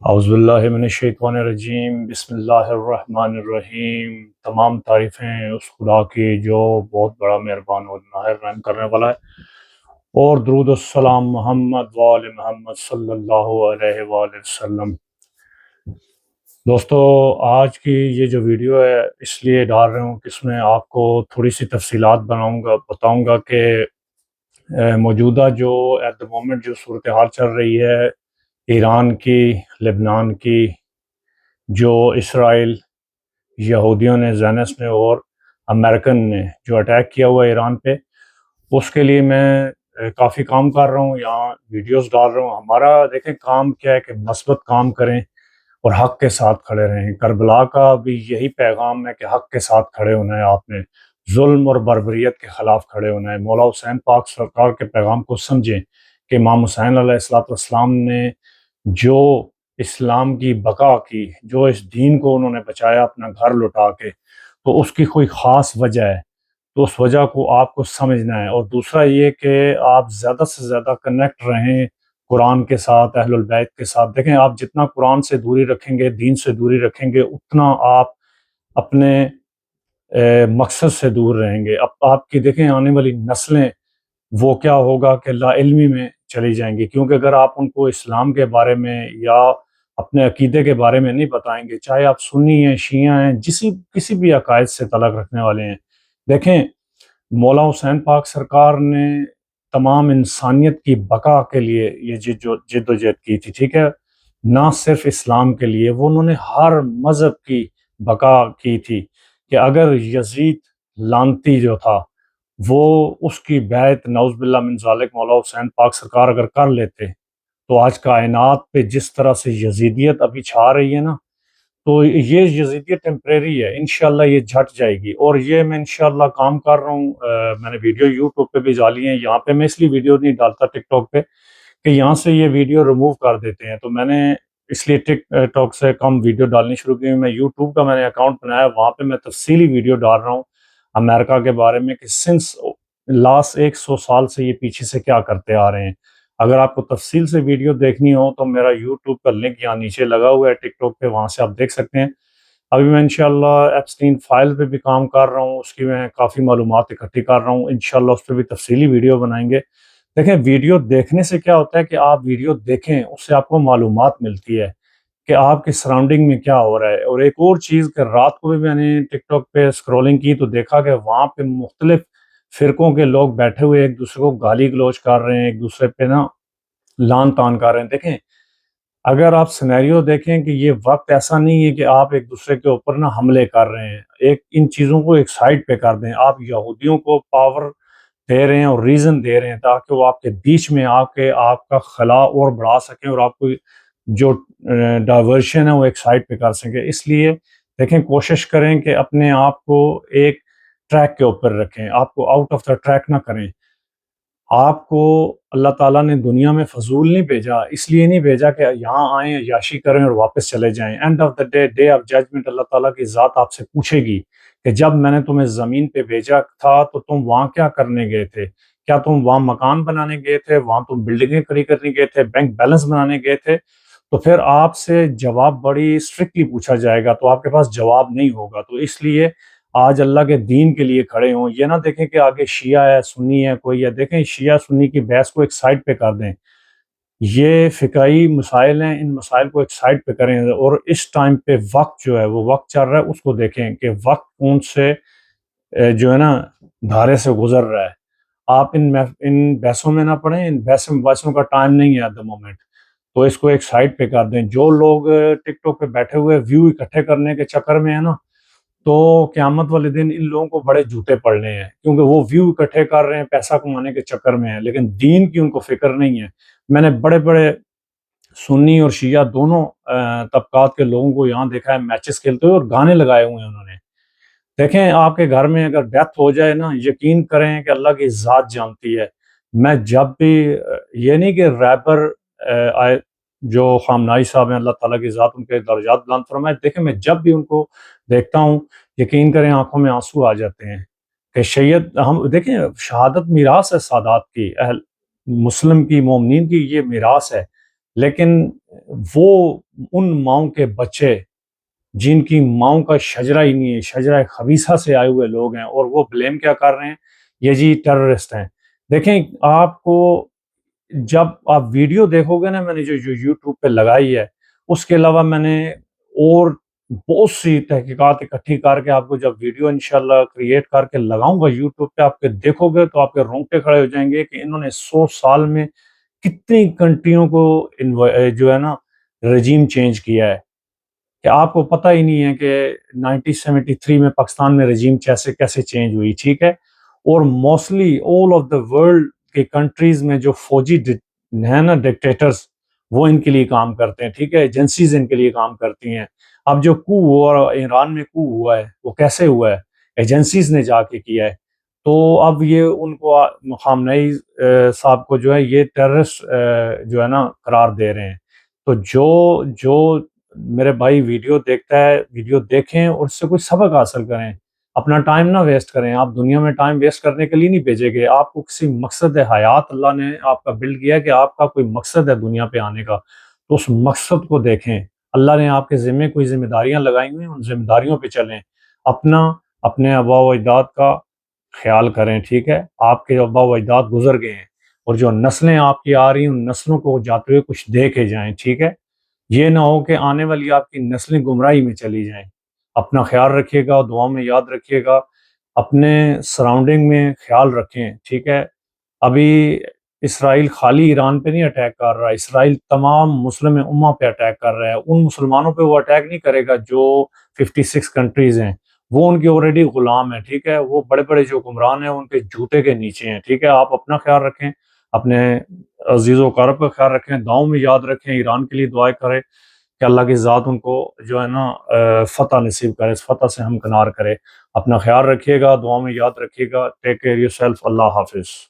اعوذ باللہ من الشیطان الرجیم، بسم اللہ الرحمن الرحیم۔ تمام تعریفیں اس خدا کی جو بہت بڑا مہربان اور ماہر رحم کرنے والا ہے، اور درود السلام محمد وآل محمد صلی اللہ علیہ وآلہ وسلم۔ دوستو، آج کی یہ جو ویڈیو ہے اس لیے ڈال رہا ہوں کہ اس میں آپ کو تھوڑی سی تفصیلات بتاؤں گا کہ موجودہ جو ایٹ دا مومنٹ جو صورتحال چل رہی ہے ایران کی، لبنان کی، جو اسرائیل، یہودیوں نے، زینس نے اور امریکن نے جو اٹیک کیا ہوا ہے ایران پہ، اس کے لیے میں کافی کام کر رہا ہوں، یہاں ویڈیوز ڈال رہا ہوں۔ ہمارا دیکھیں کام کیا ہے کہ مثبت کام کریں اور حق کے ساتھ کھڑے رہیں۔ کربلا کا بھی یہی پیغام ہے کہ حق کے ساتھ کھڑے ہونا ہے، آپ نے ظلم اور بربریت کے خلاف کھڑے ہونا ہے۔ مولا حسین پاک سرکار کے پیغام کو سمجھیں کہ امام حسین علیہ السلام نے جو اسلام کی بقا کی، جو اس دین کو انہوں نے بچایا اپنا گھر لٹا کے، تو اس کی کوئی خاص وجہ ہے، تو اس وجہ کو آپ کو سمجھنا ہے۔ اور دوسرا یہ کہ آپ زیادہ سے زیادہ کنیکٹ رہیں قرآن کے ساتھ، اہل البیت کے ساتھ۔ دیکھیں، آپ جتنا قرآن سے دوری رکھیں گے، دین سے دوری رکھیں گے، اتنا آپ اپنے مقصد سے دور رہیں گے۔ اب آپ کی دیکھیں آنے والی نسلیں، وہ کیا ہوگا کہ لا علمی میں چلی جائیں گی، کیونکہ اگر آپ ان کو اسلام کے بارے میں یا اپنے عقیدے کے بارے میں نہیں بتائیں گے، چاہے آپ سنی ہیں، شیعہ ہیں، کسی بھی عقائد سے تعلق رکھنے والے ہیں۔ دیکھیں، مولا حسین پاک سرکار نے تمام انسانیت کی بقا کے لیے یہ جد و جہد کی تھی، ٹھیک ہے؟ نہ صرف اسلام کے لیے، وہ انہوں نے ہر مذہب کی بقا کی تھی کہ اگر یزید لعنتی جو تھا وہ اس کی بیعت نعوذ باللہ من ذالک مولا حسین پاک سرکار اگر کر لیتے، تو آج کائنات پہ جس طرح سے یزیدیت ابھی چھا رہی ہے نا، تو یہ یزیدیت ٹیمپریری ہے، انشاءاللہ یہ جھٹ جائے گی۔ اور یہ میں انشاءاللہ کام کر رہا ہوں، میں نے ویڈیو یوٹیوب پہ بھی ڈالی ہیں، یہاں پہ میں اس لیے ویڈیو نہیں ڈالتا ٹک ٹاک پہ کہ یہاں سے یہ ویڈیو ریموو کر دیتے ہیں، تو میں نے اس لیے ٹک ٹاک سے کم ویڈیو ڈالنی شروع کی۔ میں یوٹیوب کا میں نے اکاؤنٹ بنایا، وہاں پہ میں تفصیلی ویڈیو ڈال رہا ہوں امریکہ کے بارے میں کہ سنس لاسٹ 100 سال سے یہ پیچھے سے کیا کرتے آ رہے ہیں۔ اگر آپ کو تفصیل سے ویڈیو دیکھنی ہو تو میرا یوٹیوب کا لنک یہاں نیچے لگا ہوا ہے ٹک ٹاک پہ، وہاں سے آپ دیکھ سکتے ہیں۔ ابھی میں انشاءاللہ ایپسٹین فائل پہ بھی کام کر رہا ہوں، اس کی میں کافی معلومات اکٹھی کر رہا ہوں، انشاءاللہ اس پہ بھی تفصیلی ویڈیو بنائیں گے۔ دیکھیں، ویڈیو دیکھنے سے کیا ہوتا ہے کہ آپ ویڈیو دیکھیں، اس سے آپ کو معلومات ملتی ہے کہ آپ کے سراؤنڈنگ میں کیا ہو رہا ہے۔ اور ایک اور چیز کہ رات کو بھی میں نے ٹک ٹاک پہ اسکرولنگ کی تو دیکھا کہ وہاں پہ مختلف فرقوں کے لوگ بیٹھے ہوئے ایک دوسرے کو گالی گلوچ کر رہے ہیں، ایک دوسرے پہ نا لان تان کر رہے ہیں۔ دیکھیں، اگر آپ سینیریو دیکھیں کہ یہ وقت ایسا نہیں ہے کہ آپ ایک دوسرے کے اوپر نا حملے کر رہے ہیں، ایک ان چیزوں کو ایک سائڈ پہ کر دیں۔ آپ یہودیوں کو پاور دے رہے ہیں اور ریزن دے رہے ہیں تاکہ وہ آپ کے بیچ میں آ کے آپ کا خلا اور بڑھا سکیں اور آپ کو جو ڈائیورشن ہے وہ ایک سائڈ پہ کر سکیں۔ اس لیے دیکھیں، کوشش کریں کہ اپنے آپ کو ایک ٹریک کے اوپر رکھیں، آپ کو آؤٹ آف دا ٹریک نہ کریں۔ آپ کو اللہ تعالیٰ نے دنیا میں فضول نہیں بھیجا، اس لیے نہیں بھیجا کہ یہاں آئیں، عیاشی کریں اور واپس چلے جائیں۔ End of the day of judgment اللہ تعالیٰ کی ذات آپ سے پوچھے گی کہ جب میں نے تمہیں زمین پہ بھیجا تھا تو تم وہاں کیا کرنے گئے تھے؟ کیا تم وہاں مکان بنانے گئے تھے؟ وہاں تم بلڈنگیں کھڑی کرنے گئے تھے؟ بینک بیلنس بنانے گئے تھے؟ تو پھر آپ سے جواب بڑی اسٹرکٹلی پوچھا جائے گا، تو آپ کے پاس جواب نہیں ہوگا۔ تو اس لیے آج اللہ کے دین کے لیے کھڑے ہوں، یہ نہ دیکھیں کہ آگے شیعہ ہے، سنی ہے، کوئی ہے۔ دیکھیں، شیعہ سنی کی بحث کو ایک سائڈ پہ کر دیں، یہ فقہی مسائل ہیں، ان مسائل کو ایک سائڈ پہ کریں، اور اس ٹائم پہ وقت جو ہے وہ وقت چل رہا ہے، اس کو دیکھیں کہ وقت کون سے جو ہے نا دھارے سے گزر رہا ہے۔ آپ ان بحثوں میں نہ پڑیں، ان بحثوں کا ٹائم نہیں ہے ایٹ دا مومنٹ، تو اس کو ایک سائڈ پہ کر دیں۔ جو لوگ ٹک ٹاک پہ بیٹھے ہوئے ویو اکٹھے کرنے کے چکر میں ہے نا، تو قیامت والے دن ان لوگوں کو بڑے جوتے پڑنے ہیں، کیونکہ وہ ویو اکٹھے کر رہے ہیں پیسہ کمانے کے چکر میں ہیں، لیکن دین کی ان کو فکر نہیں ہے۔ میں نے بڑے بڑے سنی اور شیعہ دونوں طبقات کے لوگوں کو یہاں دیکھا ہے میچز کھیلتے ہوئے، اور گانے لگائے ہوئے ہیں انہوں نے۔ دیکھیں، آپ کے گھر میں اگر ڈیتھ ہو جائے نا، یقین کریں کہ اللہ کی ذات جانتی ہے۔ میں جب بھی یہ نہیں کہ ریپر جو خامنائی صاحب ہیں، اللہ تعالیٰ کی ذات ان کے درجات بلند فرمائے، دیکھیں میں جب بھی ان کو دیکھتا ہوں، یقین کریں آنکھوں میں آنسو آ جاتے ہیں کہ شہید ہم دیکھیں، شہادت میراث ہے سادات کی، اہل مسلم کی، مومنین کی، یہ میراث ہے، لیکن وہ ان ماؤں کے بچے جن کی ماؤں کا شجرہ ہی نہیں ہے، شجرہ خبیثہ سے آئے ہوئے لوگ ہیں، اور وہ بلیم کیا کر رہے ہیں؟ یہ جی ٹیررسٹ ہیں۔ دیکھیں آپ کو جب آپ ویڈیو دیکھو گے نا، میں نے جو یوٹیوب پہ لگائی ہے، اس کے علاوہ میں نے اور بہت سی تحقیقات اکٹھی کر کے آپ کو جب ویڈیو انشاءاللہ کریٹ کر کے لگاؤں گا یوٹیوب پہ، آپ کے دیکھو گے تو آپ کے رونگٹے کھڑے ہو جائیں گے کہ انہوں نے 100 سال میں کتنی کنٹریوں کو جو ہے نا رجیم چینج کیا ہے، کہ آپ کو پتہ ہی نہیں ہے کہ 1973 میں پاکستان میں رجیم کیسے چینج ہوئی، ٹھیک ہے؟ اور mostly all of the world کے کنٹریز میں جو فوجی ہیں نا ڈکٹیٹرز، وہ ان کے لیے کام کرتے ہیں، ٹھیک ہے؟ ایجنسیز ان کے لیے کام کرتی ہیں۔ اب جو کو ہوا ایران میں، کو ہوا ہے، وہ کیسے ہوا ہے؟ ایجنسیز نے جا کے کیا ہے۔ تو اب یہ ان کو خامنئی صاحب کو جو ہے یہ ٹیررسٹ جو ہے نا قرار دے رہے ہیں۔ تو جو میرے بھائی ویڈیو دیکھتا ہے، ویڈیو دیکھیں اور اس سے کوئی سبق حاصل کریں، اپنا ٹائم نہ ویسٹ کریں۔ آپ دنیا میں ٹائم ویسٹ کرنے کے لیے نہیں بھیجے گئے، آپ کو کسی مقصد حیات اللہ نے آپ کا بلڈ کیا کہ آپ کا کوئی مقصد ہے دنیا پہ آنے کا، تو اس مقصد کو دیکھیں۔ اللہ نے آپ کے ذمہ کوئی ذمہ داریاں لگائی ہوئی ہیں، ان ذمہ داریوں پہ چلیں، اپنے آباء و اجداد کا خیال کریں، ٹھیک ہے؟ آپ کے آباء و اجداد گزر گئے ہیں، اور جو نسلیں آپ کی آ رہی ہیں ان نسلوں کو جاتے ہوئے کچھ دے کے جائیں، ٹھیک ہے؟ یہ نہ ہو کہ آنے والی آپ کی نسلیں گمراہی میں چلی جائیں۔ اپنا خیال رکھیے گا، دعاؤں میں یاد رکھیے گا، اپنے سراؤنڈنگ میں خیال رکھیں، ٹھیک ہے؟ ابھی اسرائیل خالی ایران پہ نہیں اٹیک کر رہا، اسرائیل تمام مسلم امہ پہ اٹیک کر رہا ہے۔ ان مسلمانوں پہ وہ اٹیک نہیں کرے گا جو 56 کنٹریز ہیں، وہ ان کے آلریڈی غلام ہیں، ٹھیک ہے؟ وہ بڑے بڑے جو حکمران ہیں ان کے جوتے کے نیچے ہیں، ٹھیک ہے؟ آپ اپنا خیال رکھیں، اپنے عزیز و اقارب کا خیال رکھیں، دعاؤں میں یاد رکھیں، ایران کے لیے دعائیں کریں کہ اللہ کی ذات ان کو جو ہے نا فتح نصیب کرے، اس فتح سے ہمکنار کرے۔ اپنا خیال رکھیے گا، دعاؤں میں یاد رکھیے گا۔ Take care yourself. اللہ حافظ۔